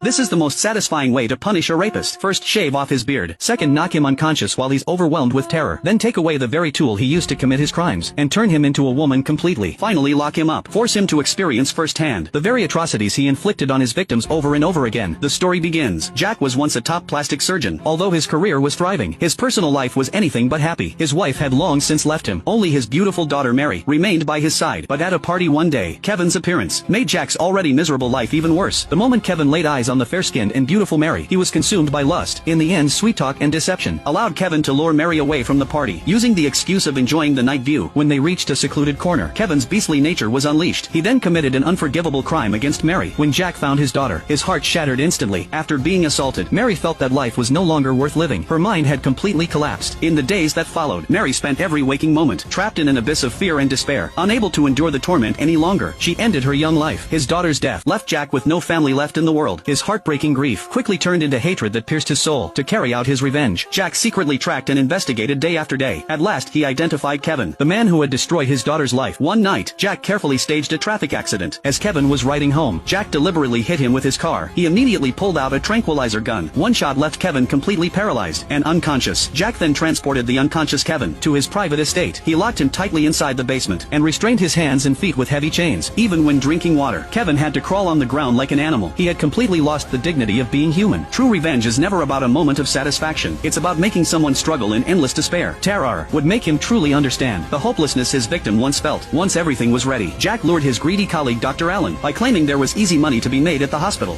This is the most satisfying way to punish a rapist. First, shave off his beard. Second, knock him unconscious while he's overwhelmed with terror. Then take away the very tool he used to commit his crimes, and turn him into a woman completely. Finally, lock him up. Force him to experience firsthand the very atrocities he inflicted on his victims over and over again. The story begins. Jack was once a top plastic surgeon. Although his career was thriving, his personal life was anything but happy. His wife had long since left him. Only his beautiful daughter Mary remained by his side. But at a party one day, Kevin's appearance made Jack's already miserable life even worse. The moment Kevin laid eyes on the fair-skinned and beautiful Mary, he was consumed by lust. In the end, sweet talk and deception allowed Kevin to lure Mary away from the party, using the excuse of enjoying the night view. When they reached a secluded corner, Kevin's beastly nature was unleashed. He then committed an unforgivable crime against Mary. When Jack found his daughter, his heart shattered instantly. After being assaulted, Mary felt that life was no longer worth living. Her mind had completely collapsed. In the days that followed, Mary spent every waking moment trapped in an abyss of fear and despair. Unable to endure the torment any longer, she ended her young life. His daughter's death left Jack with no family left in the world. His heartbreaking grief quickly turned into hatred that pierced his soul. To carry out his revenge, Jack secretly tracked and investigated day after day. At last, he identified Kevin, the man who had destroyed his daughter's life. One night, Jack carefully staged a traffic accident. As Kevin was riding home, Jack deliberately hit him with his car. He immediately pulled out a tranquilizer gun. One shot left Kevin completely paralyzed and unconscious. Jack then transported the unconscious Kevin to his private estate. He locked him tightly inside the basement and restrained his hands and feet with heavy chains. Even when drinking water, Kevin had to crawl on the ground like an animal. He had completely lost the dignity of being human. True revenge is never about a moment of satisfaction. It's about making someone struggle in endless despair. Terror would make him truly understand the hopelessness his victim once felt. Once everything was ready, Jack lured his greedy colleague Dr. Allen by claiming there was easy money to be made at the hospital.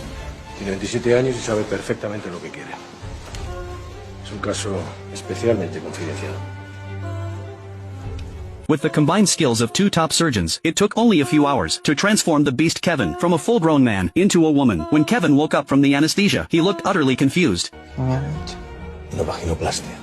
Tiene 27 años y sabe perfectamente lo que quiere. Es un caso especialmente confidencial. With the combined skills of two top surgeons, it took only a few hours to transform the beast Kevin from a full-grown man into a woman. When Kevin woke up from the anesthesia, he looked utterly confused. Una vaginoplastia.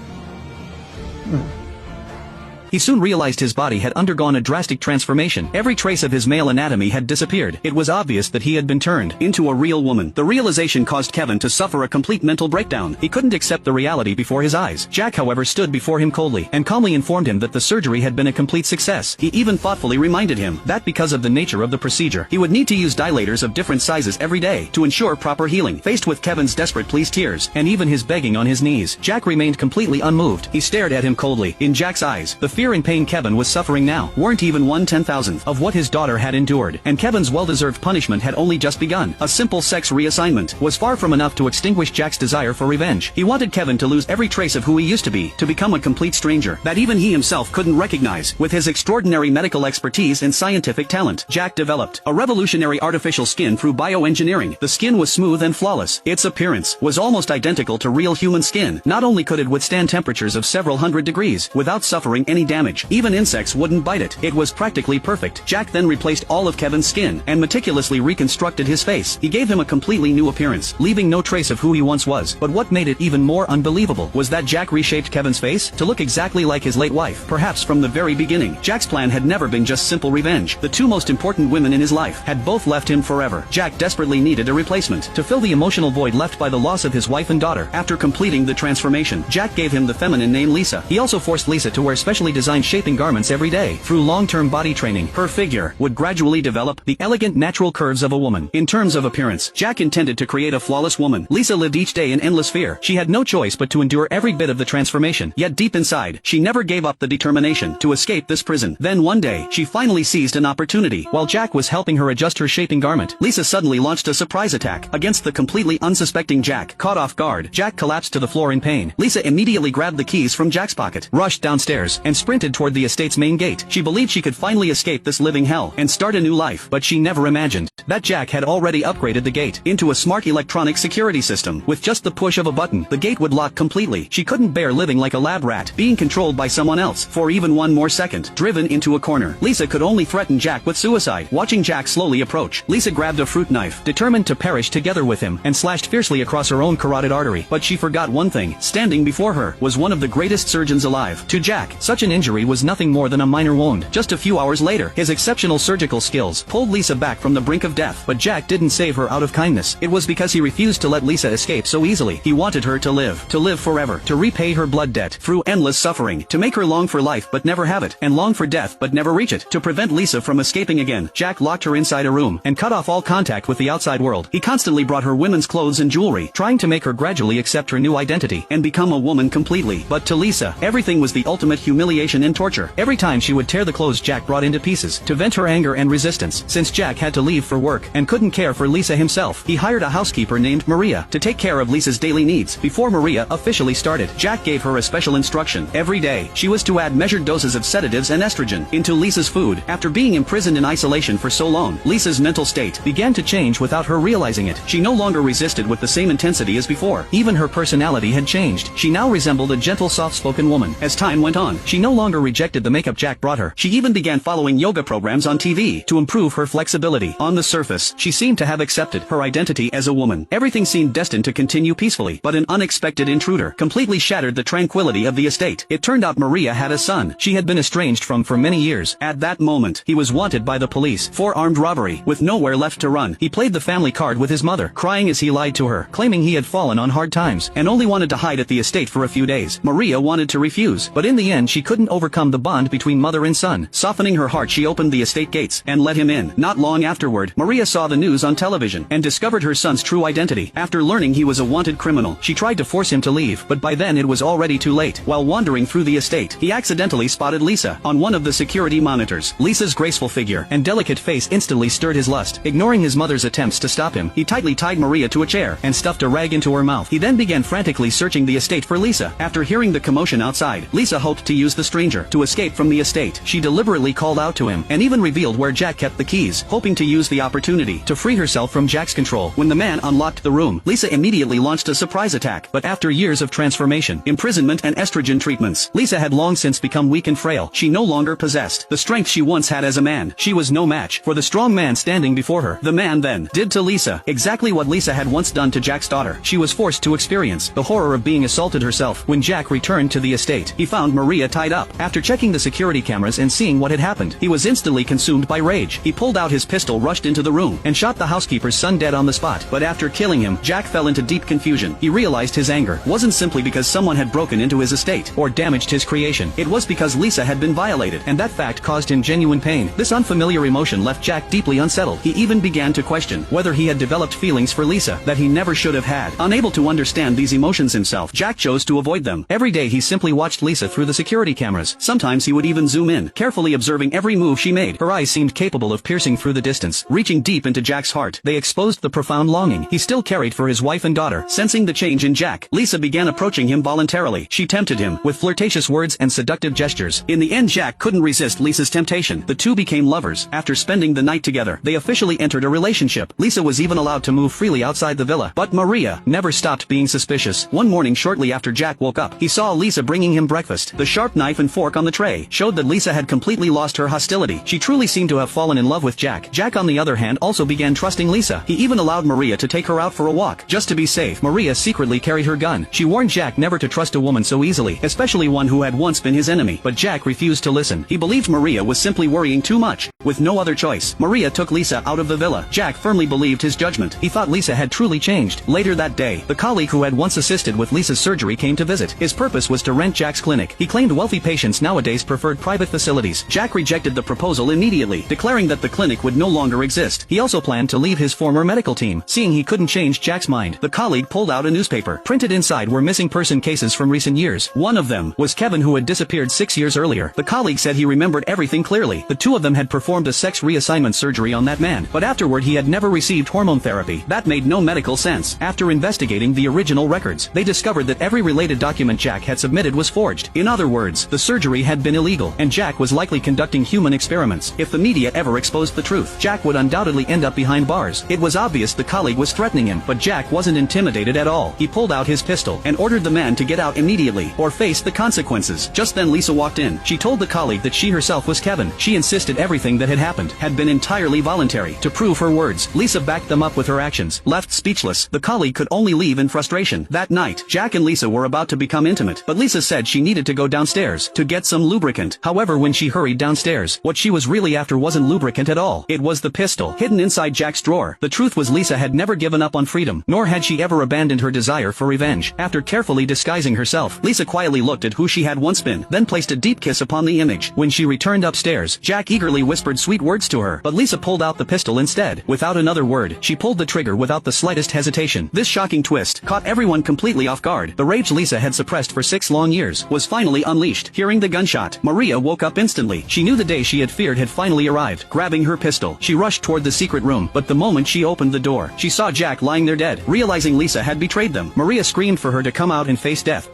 He soon realized his body had undergone a drastic transformation. Every trace of his male anatomy had disappeared. It was obvious that he had been turned into a real woman. The realization caused Kevin to suffer a complete mental breakdown. He couldn't accept the reality before his eyes. Jack, however, stood before him coldly and calmly informed him that the surgery had been a complete success. He even thoughtfully reminded him that because of the nature of the procedure, he would need to use dilators of different sizes every day to ensure proper healing. Faced with Kevin's desperate pleas, tears, and even his begging on his knees, Jack remained completely unmoved. He stared at him coldly. In Jack's eyes, the fear and pain Kevin was suffering now weren't even 1/10,000th of what his daughter had endured, and Kevin's well-deserved punishment had only just begun. A simple sex reassignment was far from enough to extinguish Jack's desire for revenge. He wanted Kevin to lose every trace of who he used to be, to become a complete stranger that even he himself couldn't recognize. With his extraordinary medical expertise and scientific talent, Jack developed a revolutionary artificial skin through bioengineering. The skin was smooth and flawless. Its appearance was almost identical to real human skin. Not only could it withstand temperatures of several hundred degrees without suffering any damage, even insects wouldn't bite it. It was practically perfect. Jack then replaced all of Kevin's skin and meticulously reconstructed his face. He gave him a completely new appearance, leaving no trace of who he once was. But what made it even more unbelievable was that Jack reshaped Kevin's face to look exactly like his late wife. Perhaps from the very beginning, Jack's plan had never been just simple revenge. The two most important women in his life had both left him forever. Jack desperately needed a replacement to fill the emotional void left by the loss of his wife and daughter. After completing the transformation, Jack gave him the feminine name Lisa. He also forced Lisa to wear specially designed shaping garments every day. Through long-term body training, her figure would gradually develop the elegant natural curves of a woman. In terms of appearance, Jack intended to create a flawless woman. Lisa lived each day in endless fear. She had no choice but to endure every bit of the transformation. Yet deep inside, she never gave up the determination to escape this prison. Then one day, she finally seized an opportunity. While Jack was helping her adjust her shaping garment, Lisa suddenly launched a surprise attack against the completely unsuspecting Jack. Caught off guard, Jack collapsed to the floor in pain. Lisa immediately grabbed the keys from Jack's pocket, rushed downstairs, and sprinted toward the estate's main gate. She believed she could finally escape this living hell and start a new life, but she never imagined that Jack had already upgraded the gate into a smart electronic security system. With just the push of a button, the gate would lock completely. She couldn't bear living like a lab rat, being controlled by someone else for even one more second. Driven into a corner, Lisa could only threaten Jack with suicide. Watching Jack slowly approach, Lisa grabbed a fruit knife, determined to perish together with him, and slashed fiercely across her own carotid artery. But she forgot one thing. Standing before her was one of the greatest surgeons alive. To Jack, such an injury was nothing more than a minor wound. Just a few hours later, his exceptional surgical skills pulled Lisa back from the brink of death. But Jack didn't save her out of kindness. It was because he refused to let Lisa escape so easily. He wanted her to live forever, to repay her blood debt through endless suffering, to make her long for life but never have it, and long for death but never reach it. To prevent Lisa from escaping again, Jack locked her inside a room and cut off all contact with the outside world. He constantly brought her women's clothes and jewelry, trying to make her gradually accept her new identity and become a woman completely. But to Lisa, everything was the ultimate humiliation and torture. Every time she would tear the clothes Jack brought into pieces, to vent her anger and resistance. Since Jack had to leave for work and couldn't care for Lisa himself, he hired a housekeeper named Maria to take care of Lisa's daily needs. Before Maria officially started, Jack gave her a special instruction. Every day, she was to add measured doses of sedatives and estrogen into Lisa's food. After being imprisoned in isolation for so long, Lisa's mental state began to change without her realizing it. She no longer resisted with the same intensity as before. Even her personality had changed. She now resembled a gentle, soft-spoken woman. As time went on, she no longer rejected the makeup Jack brought her. She even began following yoga programs on TV to improve her flexibility. On the surface, she seemed to have accepted her identity as a woman. Everything seemed destined to continue peacefully, but an unexpected intruder completely shattered the tranquility of the estate. It turned out Maria had a son she had been estranged from for many years. At that moment, he was wanted by the police for armed robbery. With nowhere left to run, he played the family card with his mother, crying as he lied to her, claiming he had fallen on hard times and only wanted to hide at the estate for a few days. Maria wanted to refuse, but in the end she couldn't overcome the bond between mother and son. Softening her heart, she opened the estate gates and let him in. Not long afterward, Maria saw the news on television and discovered her son's true identity. After learning he was a wanted criminal, she tried to force him to leave, but by then it was already too late. While wandering through the estate, he accidentally spotted Lisa on one of the security monitors. Lisa's graceful figure and delicate face instantly stirred his lust. Ignoring his mother's attempts to stop him, he tightly tied Maria to a chair and stuffed a rag into her mouth. He then began frantically searching the estate for Lisa. After hearing the commotion outside, Lisa hoped to use the stranger to escape from the estate. She deliberately called out to him and even revealed where Jack kept the keys, hoping to use the opportunity to free herself from Jack's control. When the man unlocked the room, Lisa immediately launched a surprise attack. But after years of transformation, imprisonment and estrogen treatments, Lisa had long since become weak and frail. She no longer possessed the strength she once had as a man. She was no match for the strong man standing before her. The man then did to Lisa exactly what Lisa had once done to Jack's daughter. She was forced to experience the horror of being assaulted herself. When Jack returned to the estate, he found Maria tied up. After checking the security cameras and seeing what had happened, he was instantly consumed by rage. He pulled out his pistol, rushed into the room, and shot the housekeeper's son dead on the spot. But after killing him, Jack fell into deep confusion. He realized his anger wasn't simply because someone had broken into his estate or damaged his creation. It was because Lisa had been violated, and that fact caused him genuine pain. This unfamiliar emotion left Jack deeply unsettled. He even began to question whether he had developed feelings for Lisa that he never should have had. Unable to understand these emotions himself, Jack chose to avoid them. Every day he simply watched Lisa through the security cameras. Sometimes he would even zoom in, carefully observing every move she made. Her eyes seemed capable of piercing through the distance, reaching deep into Jack's heart. They exposed the profound longing he still carried for his wife and daughter. Sensing the change in Jack, Lisa began approaching him voluntarily. She tempted him with flirtatious words and seductive gestures. In the end, Jack couldn't resist Lisa's temptation. The two became lovers. After spending the night together, they officially entered a relationship. Lisa was even allowed to move freely outside the villa. But Maria never stopped being suspicious. One morning shortly after Jack woke up, he saw Lisa bringing him breakfast. The sharp knife and fork on the tray showed that Lisa had completely lost her hostility. She truly seemed to have fallen in love with Jack. Jack, on the other hand, also began trusting Lisa. He even allowed Maria to take her out for a walk. Just to be safe, Maria secretly carried her gun. She warned Jack never to trust a woman so easily, especially one who had once been his enemy. But Jack refused to listen. He believed Maria was simply worrying too much. With no other choice, Maria took Lisa out of the villa. Jack firmly believed his judgment. He thought Lisa had truly changed. Later that day, the colleague who had once assisted with Lisa's surgery came to visit. His purpose was to rent Jack's clinic. He claimed wealthy patients nowadays preferred private facilities. Jack rejected the proposal immediately, declaring that the clinic would no longer exist. He also planned to leave his former medical team. Seeing he couldn't change Jack's mind, the colleague pulled out a newspaper. Printed inside were missing person cases from recent years. One of them was Kevin, who had disappeared 6 years earlier. The colleague said he remembered everything clearly. The two of them had performed a sex reassignment surgery on that man, but afterward he had never received hormone therapy. That made no medical sense. After investigating the original records, they discovered that every related document Jack had submitted was forged. In other words, the surgery had been illegal, and Jack was likely conducting human experiments. If the media ever exposed the truth, Jack would undoubtedly end up behind bars. It was obvious the colleague was threatening him, but Jack wasn't intimidated at all. He pulled out his pistol and ordered the man to get out immediately or face the consequences. Just then Lisa walked in. She told the colleague that she herself was Kevin. She insisted everything that that had happened had been entirely voluntary. To prove her words, Lisa backed them up with her actions. Left speechless, the colleague could only leave in frustration. That night, Jack and Lisa were about to become intimate, but Lisa said she needed to go downstairs to get some lubricant. However, when she hurried downstairs, what she was really after wasn't lubricant at all. It was the pistol hidden inside Jack's drawer. The truth was Lisa had never given up on freedom, nor had she ever abandoned her desire for revenge. After carefully disguising herself, Lisa quietly looked at who she had once been, then placed a deep kiss upon the image. When she returned upstairs, Jack eagerly whispered sweet words to her, but Lisa pulled out the pistol instead. Without another word, she pulled the trigger without the slightest hesitation. This shocking twist caught everyone completely off guard. The rage Lisa had suppressed for 6 long years was finally unleashed. Hearing the gunshot, Maria woke up instantly. She knew the day she had feared had finally arrived. Grabbing her pistol, she rushed toward the secret room, but the moment she opened the door, she saw Jack lying there dead. Realizing Lisa had betrayed them, Maria screamed for her to come out and face death.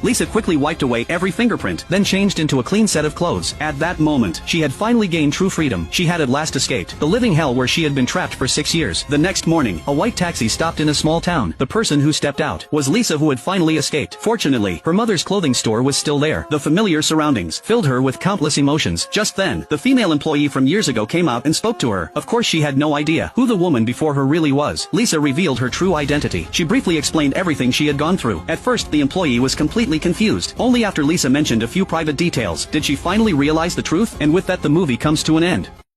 Lisa quickly wiped away every fingerprint, then changed into a clean set of clothes. At that moment, she had finally gained true freedom. She had at last escaped the living hell where she had been trapped for 6 years. The next morning, a white taxi stopped in a small town. The person who stepped out was Lisa, who had finally escaped. Fortunately, her mother's clothing store was still there. The familiar surroundings filled her with countless emotions. Just then, the female employee from years ago came out and spoke to her. Of course, she had no idea who the woman before her really was. Lisa revealed her true identity. She briefly explained everything she had gone through. At first, the employee was completely confused. Only after Lisa mentioned a few private details did she finally realize the truth, and with that the movie comes to an end.